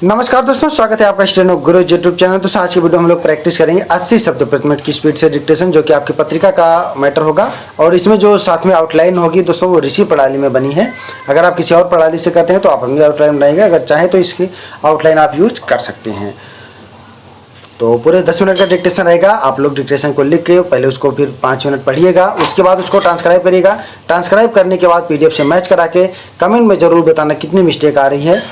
नमस्कार दोस्तों, स्वागत है आपका स्टेनो गुरु यूट्यूब चैनल। दोस्तों आज की वीडियो हम लोग प्रैक्टिस करेंगे 80 शब्द प्रति मिनट की स्पीड से डिक्टेशन, जो कि आपकी पत्रिका का मैटर होगा। और इसमें जो साथ में आउटलाइन होगी दोस्तों, वो ऋषि प्रणाली में बनी है। अगर आप किसी और प्रणाली से करते हैं तो आप अपनी आउटलाइन बनाएंगे, अगर चाहें तो इसकी आउटलाइन आप यूज कर सकते हैं। तो पूरे 10 मिनट का डिक्टेशन रहेगा। आप लोग डिक्टेशन को लिख के पहले उसको फिर 5 मिनट पढ़िएगा, उसके बाद उसको ट्रांसक्राइब करिएगा। ट्रांसक्राइब करने के बाद PDF से मैच करा के कमेंट में ज़रूर बताना कितनी मिस्टेक आ रही है,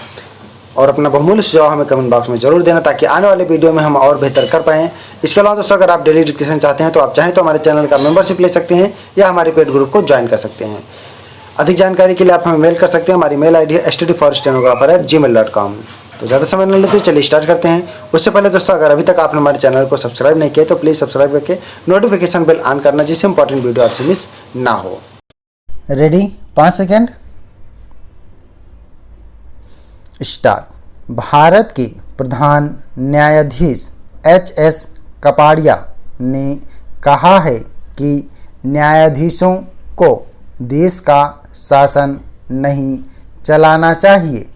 और अपना बहुमूल्य सुझाव हमें कमेंट बॉक्स में जरूर देना, ताकि आने वाले वीडियो में हम और बेहतर कर पाएँ। इसके अलावा दोस्तों, अगर आप डेली डिक्टेशन चाहते हैं तो आप चाहें तो हमारे चैनल का मेंबरशिप ले सकते हैं या हमारे पेड ग्रुप को ज्वाइन कर सकते हैं। अधिक जानकारी के लिए आप हमें मेल कर सकते हैं। हमारी मेल ID है stdforstenographer@gmail.com। तो ज़्यादा समय नहीं लेते, चलिए स्टार्ट करते हैं। उससे पहले दोस्तों, अगर अभी तक आपने हमारे चैनल को सब्सक्राइब नहीं किया तो प्लीज़ सब्सक्राइब करके नोटिफिकेशन बेल ऑन करना, जिससे इंपॉर्टेंट वीडियो आपसे मिस ना हो। रेडी? 5 second, start. भारत के प्रधान न्यायाधीश HS कपाड़िया ने कहा है कि न्यायाधीशों को देश का शासन नहीं चलाना चाहिए।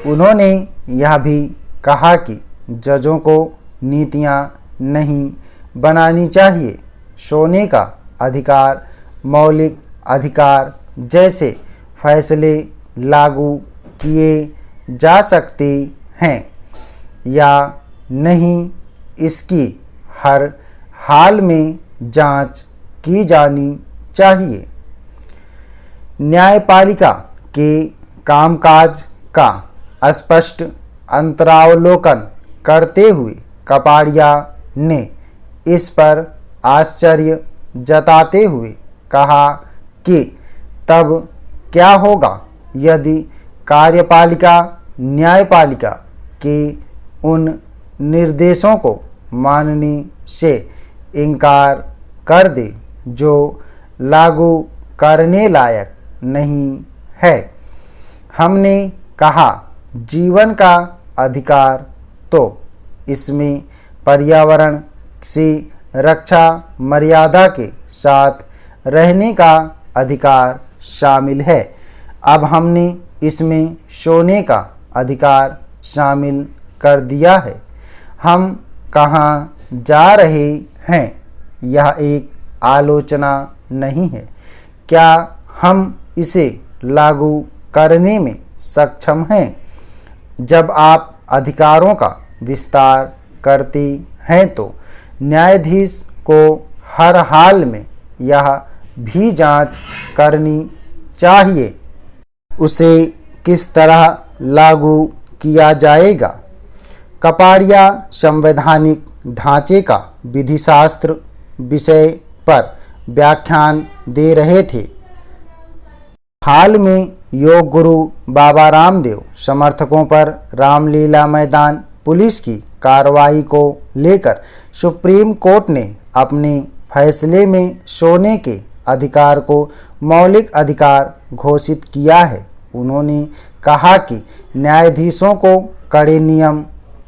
उन्होंने यह भी कहा कि जजों को नीतियां नहीं बनानी चाहिए। सोने का अधिकार, मौलिक अधिकार जैसे फैसले लागू किए जा सकते हैं या नहीं, इसकी हर हाल में जांच की जानी चाहिए। न्यायपालिका के कामकाज का स्पष्ट अंतरावलोकन करते हुए कपाड़िया ने इस पर आश्चर्य जताते हुए कहा कि तब क्या होगा यदि कार्यपालिका न्यायपालिका के उन निर्देशों को मानने से इनकार कर दे जो लागू करने लायक नहीं है। हमने कहा, जीवन का अधिकार तो इसमें पर्यावरण से रक्षा मर्यादा के साथ रहने का अधिकार शामिल है। अब हमने इसमें सोने का अधिकार शामिल कर दिया है। हम कहाँ जा रहे हैं, यह एक आलोचना नहीं है। क्या हम इसे लागू करने में सक्षम हैं? जब आप अधिकारों का विस्तार करते हैं तो न्यायाधीश को हर हाल में यह भी जांच करनी चाहिए उसे किस तरह लागू किया जाएगा। कपाड़िया संवैधानिक ढांचे का विधिशास्त्र विषय पर व्याख्यान दे रहे थे। हाल में योग गुरु बाबा रामदेव समर्थकों पर रामलीला मैदान पुलिस की कार्रवाई को लेकर सुप्रीम कोर्ट ने अपने फैसले में सोने के अधिकार को मौलिक अधिकार घोषित किया है। उन्होंने कहा कि न्यायाधीशों को कड़े नियम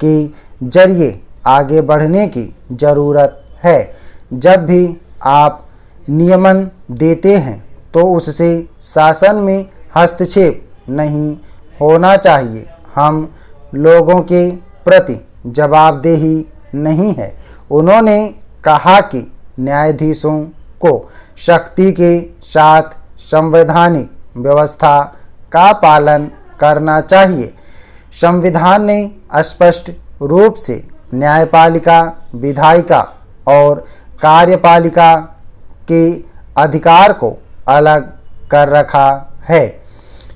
के जरिए आगे बढ़ने की ज़रूरत है। जब भी आप नियमन देते हैं तो उससे शासन में हस्तक्षेप नहीं होना चाहिए। हम लोगों के प्रति जवाबदेही नहीं है। उन्होंने कहा कि न्यायाधीशों को शक्ति के साथ संवैधानिक व्यवस्था का पालन करना चाहिए। संविधान ने स्पष्ट रूप से न्यायपालिका, विधायिका और कार्यपालिका के अधिकार को अलग कर रखा है।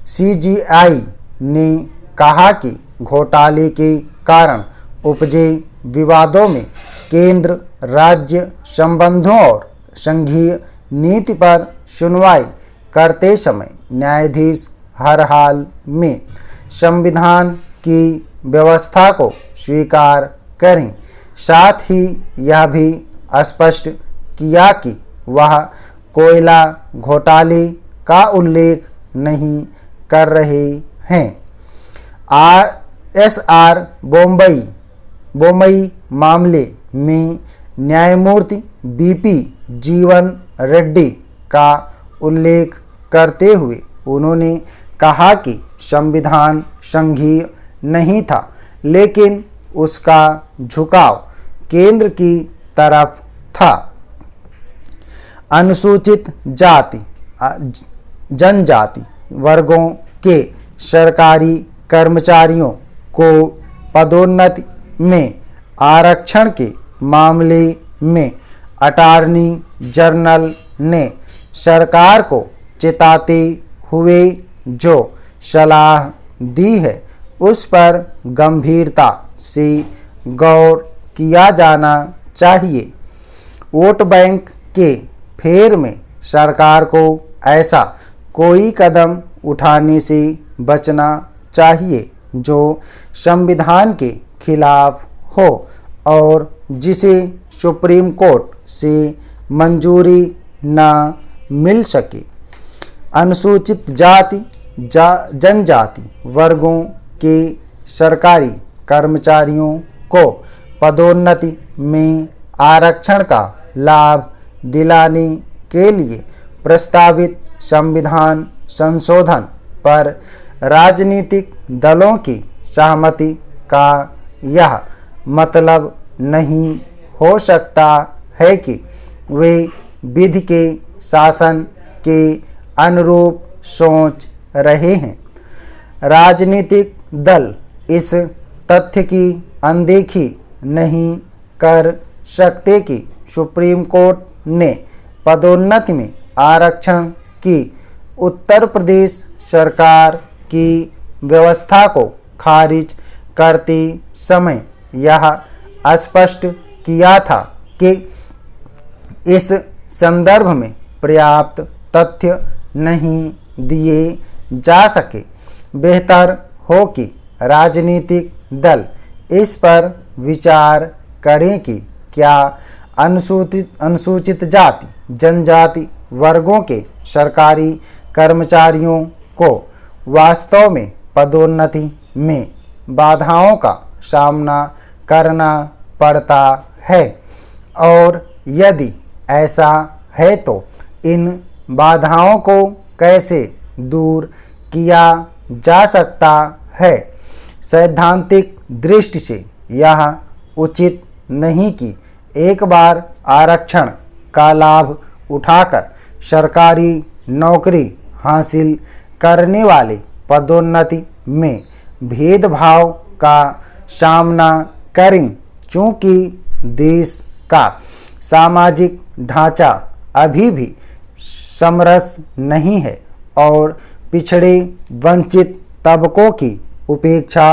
CGI ने कहा कि घोटाले के कारण उपजे विवादों में केंद्र राज्य संबंधों और संघीय नीति पर सुनवाई करते समय न्यायाधीश हर हाल में संविधान की व्यवस्था को स्वीकार करें। साथ ही यह भी स्पष्ट किया कि वह कोयला घोटाले का उल्लेख नहीं कर रहे हैं। SR बोम्मई मामले में न्यायमूर्ति BP जीवन रेड्डी का उल्लेख करते हुए उन्होंने कहा कि संविधान संघीय नहीं था, लेकिन उसका झुकाव केंद्र की तरफ था। अनुसूचित जाति जनजाति वर्गों के सरकारी कर्मचारियों को पदोन्नति में आरक्षण के मामले में अटॉर्नी जनरल ने सरकार को चेताते हुए जो सलाह दी है उस पर गंभीरता से गौर किया जाना चाहिए। वोट बैंक के फेर में सरकार को ऐसा कोई कदम उठाने से बचना चाहिए जो संविधान के खिलाफ हो और जिसे सुप्रीम कोर्ट से मंजूरी न मिल सके। अनुसूचित जाति जनजाति वर्गों के सरकारी कर्मचारियों को पदोन्नति में आरक्षण का लाभ दिलाने के लिए प्रस्तावित संविधान संशोधन पर राजनीतिक दलों की सहमति का यह मतलब नहीं हो सकता है कि वे विधि के शासन के अनुरूप सोच रहे हैं। राजनीतिक दल इस तथ्य की अनदेखी नहीं कर सकते कि सुप्रीम कोर्ट ने पदोन्नति में आरक्षण की उत्तर प्रदेश सरकार की व्यवस्था को खारिज करते समय यह स्पष्ट किया था कि इस संदर्भ में पर्याप्त तथ्य नहीं दिए जा सके। बेहतर हो कि राजनीतिक दल इस पर विचार करें कि क्या अनुसूचित जाति जनजाति वर्गों के सरकारी कर्मचारियों को वास्तव में पदोन्नति में बाधाओं का सामना करना पड़ता है और यदि ऐसा है तो इन बाधाओं को कैसे दूर किया जा सकता है। सैद्धांतिक दृष्टि से यह उचित नहीं कि एक बार आरक्षण का लाभ उठाकर सरकारी नौकरी हासिल करने वाले पदोन्नति में भेदभाव का सामना करें, चूँकि देश का सामाजिक ढांचा अभी भी समरस नहीं है और पिछड़े वंचित तबकों की उपेक्षा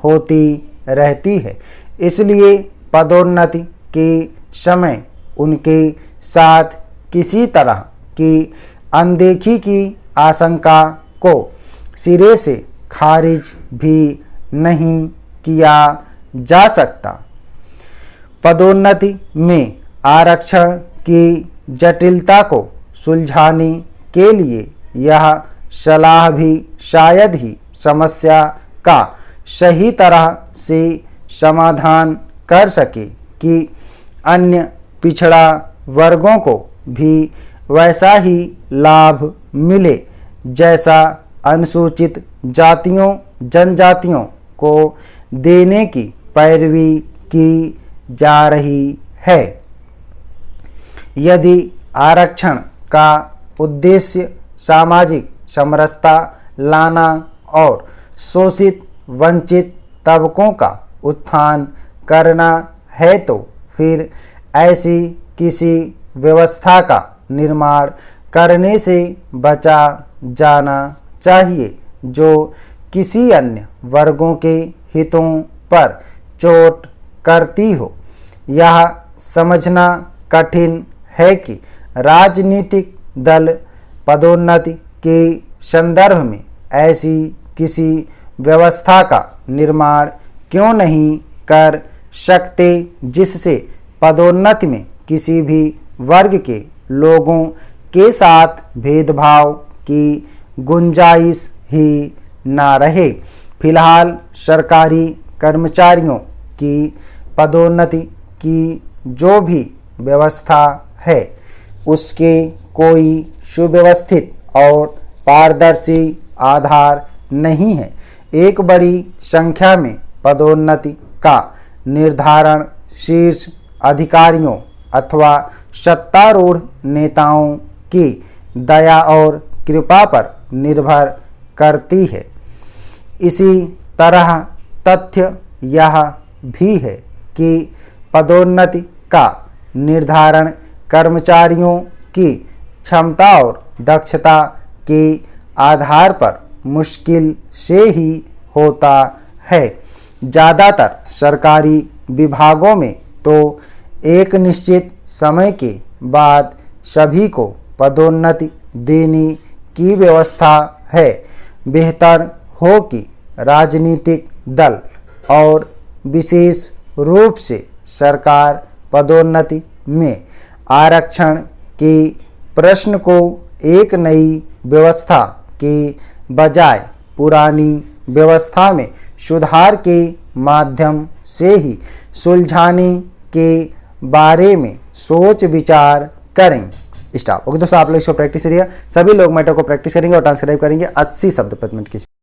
होती रहती है। इसलिए पदोन्नति के समय उनके साथ किसी तरह की अनदेखी की आशंका को सिरे से खारिज भी नहीं किया जा सकता। पदोन्नति में आरक्षण की जटिलता को सुलझाने के लिए यह सलाह भी शायद ही समस्या का सही तरह से समाधान कर सके कि अन्य पिछड़ा वर्गों को भी वैसा ही लाभ मिले जैसा अनुसूचित जातियों जनजातियों को देने की पैरवी की जा रही है। यदि आरक्षण का उद्देश्य सामाजिक समरसता लाना और शोषित वंचित तबकों का उत्थान करना है तो फिर ऐसी किसी व्यवस्था का निर्माण करने से बचा जाना चाहिए जो किसी अन्य वर्गों के हितों पर चोट करती हो। यह समझना कठिन है कि राजनीतिक दल पदोन्नति के संदर्भ में ऐसी किसी व्यवस्था का निर्माण क्यों नहीं कर सकते जिससे पदोन्नति में किसी भी वर्ग के लोगों के साथ भेदभाव की गुंजाइश ही ना रहे। फिलहाल सरकारी कर्मचारियों की पदोन्नति की जो भी व्यवस्था है उसके कोई सुव्यवस्थित और पारदर्शी आधार नहीं है। एक बड़ी संख्या में पदोन्नति का निर्धारण शीर्ष अधिकारियों अथवा सत्तारूढ़ नेताओं की दया और कृपा पर निर्भर करती है। इसी तरह तथ्य यह भी है कि पदोन्नति का निर्धारण कर्मचारियों की क्षमता और दक्षता के आधार पर मुश्किल से ही होता है। ज़्यादातर सरकारी विभागों में तो एक निश्चित समय के बाद सभी को पदोन्नति देने की व्यवस्था है। बेहतर हो कि राजनीतिक दल और विशेष रूप से सरकार पदोन्नति में आरक्षण के प्रश्न को एक नई व्यवस्था के बजाय पुरानी व्यवस्था में सुधार के माध्यम से ही सुलझाने के बारे में सोच विचार करें। स्टॉप। ओके दोस्तों, आप लोग इसको प्रैक्टिस करिए। सभी लोग मैटर को प्रैक्टिस करेंगे और ट्रांसक्राइब करेंगे 80 शब्द प्रति मिनट की।